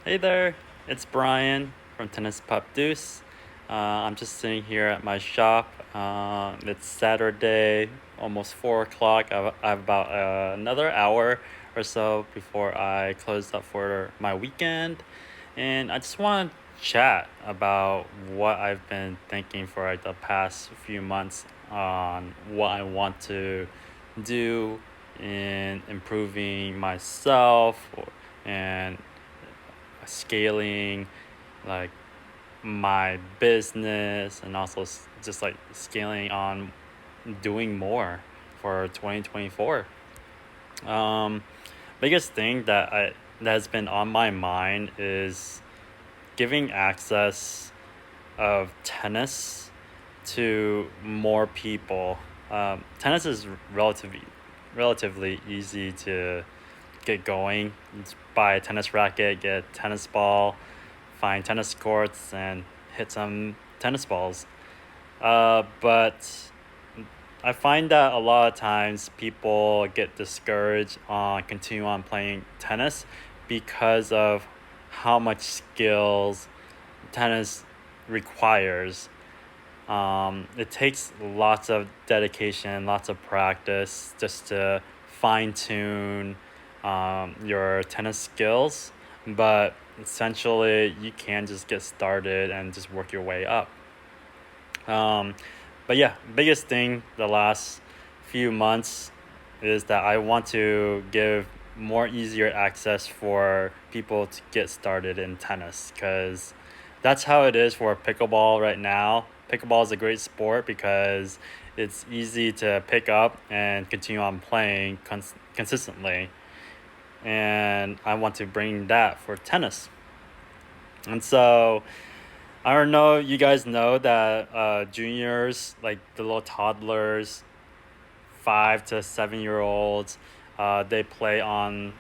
Hey there, it's Brian from Tennis Pup Deuce. I'm just sitting here at my shop. It's Saturday, almost 4 o'clock. I have about another hour or so before I close up for my weekend. And I just want to chat about what I've been thinking for like the past few months on what I want to do in improving myself and scaling like my business and also just like scaling on doing more for 2024. um Biggest thing that has been on my mind is giving access of tennis to more people. Tennis is relatively easy to get going. Just buy a tennis racket, get a tennis ball, find tennis courts, and hit some tennis balls. But I find that a lot of times people get discouraged on continue on playing tennis because of how much skills tennis requires. It takes lots of dedication, lots of practice just to fine tune your tennis skills. But essentially, you can just get started and just work your way up. Um, but yeah, biggest thing the last few months is that I want to give more easier access for people to get started in tennis because that's how it is for pickleball right now. Pickleball is a great sport because it's easy to pick up and continue on playing consistently. And I want to bring that for tennis. And so I don't know, you guys know that juniors, like the little toddlers, 5 to 7 year olds, they play on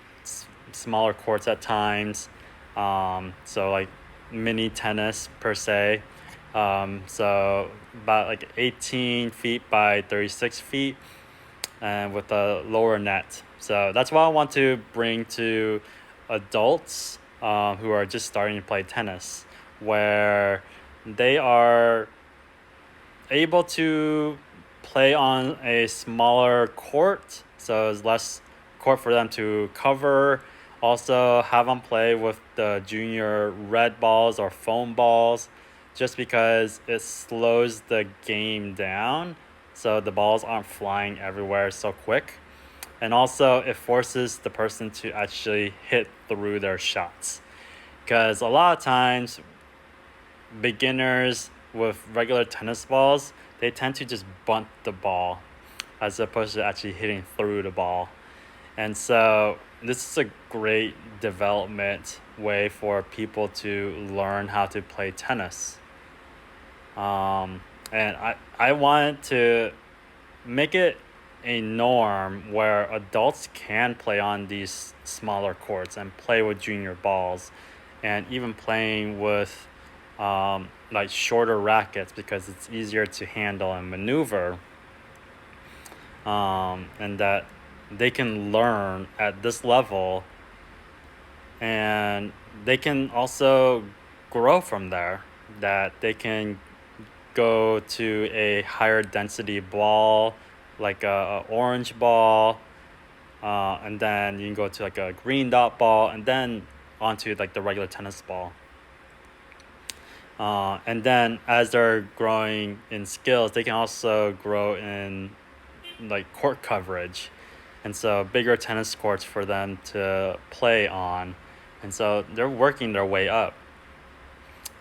smaller courts at times. So like mini tennis per se. So about like 18 feet by 36 feet and with a lower net. So that's what I want to bring to adults who are just starting to play tennis, where they are able to play on a smaller court, so it's less court for them to cover. Also, have them play with the junior red balls or foam balls, just because it slows the game down, so the balls aren't flying everywhere so quick. And also, it forces the person to actually hit through their shots. Because a lot of times, beginners with regular tennis balls, they tend to just bunt the ball as opposed to actually hitting through the ball. And so this is a great development way for people to learn how to play tennis. And I wanted to make it a norm where adults can play on these smaller courts and play with junior balls and even playing with like shorter rackets because it's easier to handle and maneuver, and that they can learn at this level and they can also grow from there, that they can go to a higher density ball like a orange ball, and then you can go to like a green dot ball and then onto like the regular tennis ball. And then as they're growing in skills, they can also grow in like court coverage. And so bigger tennis courts for them to play on. And so they're working their way up.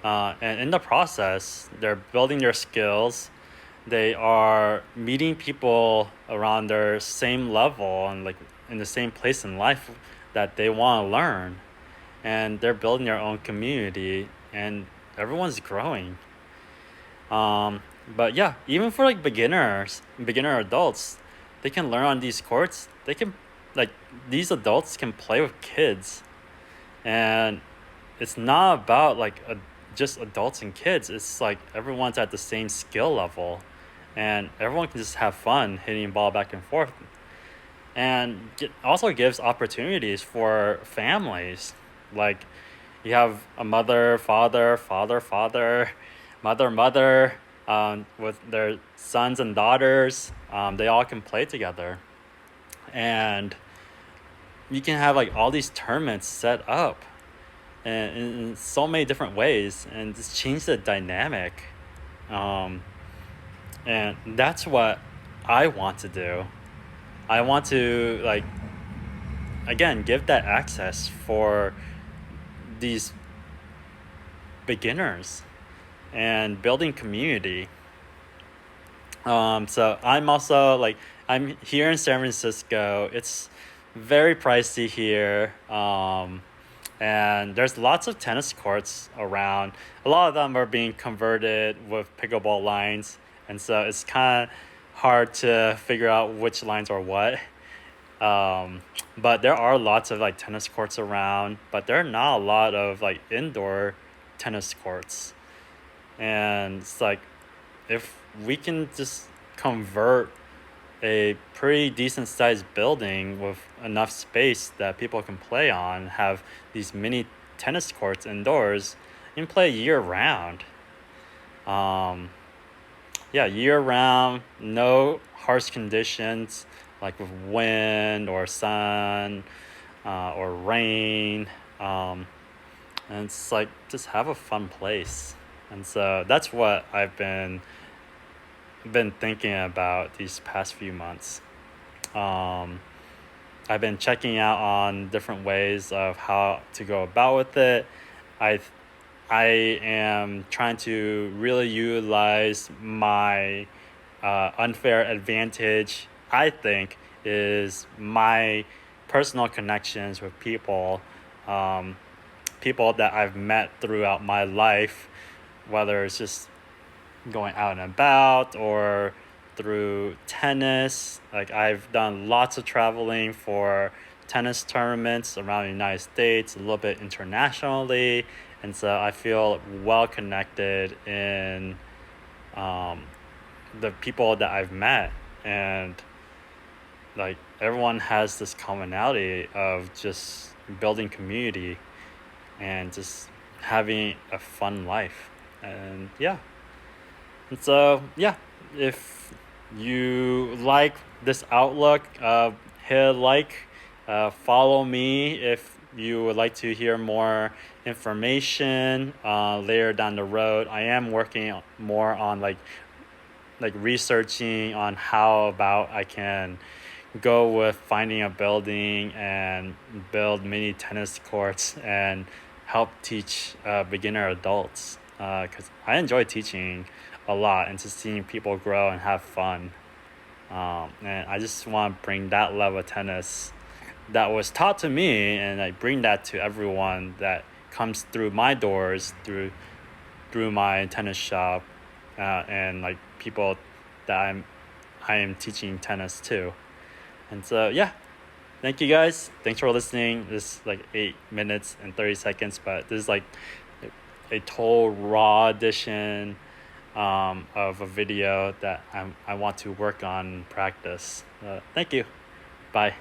And in the process, they're building their skills. They are meeting people around their same level and like in the same place in life that they want to learn. And they're building their own community and everyone's growing. Um, but yeah, even for like beginner adults, they can learn on these courts. They can like these adults can play with kids, and it's not about like just adults and kids. It's like everyone's at the same skill level, and everyone can just have fun hitting the ball back and forth. And it also gives opportunities for families, like You have a mother, father, father, father, mother, mother, with their sons and daughters. They all can play together, and you can have like all these tournaments set up and in so many different ways, and just change the dynamic. Um, and that's what I want to do. I want to like again give that access for these beginners and building community. So I'm also like I'm here in San Francisco. It's very pricey here. And there's lots of tennis courts around. A lot of them are being converted with pickleball lines, and so it's kind of hard to figure out which lines are what. Um, but there are lots of like tennis courts around, but there are not a lot of like indoor tennis courts. And it's like if we can just convert a pretty decent sized building with enough space that people can play on, have these mini tennis courts indoors, and play year round. Um, yeah, year round, no harsh conditions like with wind or sun or rain. Um, and it's like just have a fun place. And so that's what I've been thinking about these past few months. Um, I've been checking out on different ways of how to go about with it. I I am trying to really utilize my unfair advantage. I think is my personal connections with people, um, people that I've met throughout my life, whether it's just going out and about or through tennis. Like I've done lots of traveling for tennis tournaments around the United States, a little bit internationally, and so I feel well connected in um, the people that I've met, and like everyone has this commonality of just building community and just having a fun life, and yeah. And so, yeah, if you like this outlook, hit like, follow me if you would like to hear more information later down the road. I am working more on like researching on how about I can go with finding a building and build mini tennis courts and help teach beginner adults because I enjoy teaching a lot and just seeing people grow and have fun. And I just want to bring that level of tennis that was taught to me and like bring that to everyone that comes through my doors through my tennis shop and like people that I am teaching tennis to. And so yeah, thank you guys. Thanks for listening. This is like 8 minutes and 30 seconds, but this is like a total raw edition of a video that I want to work on and practice. Thank you. Bye.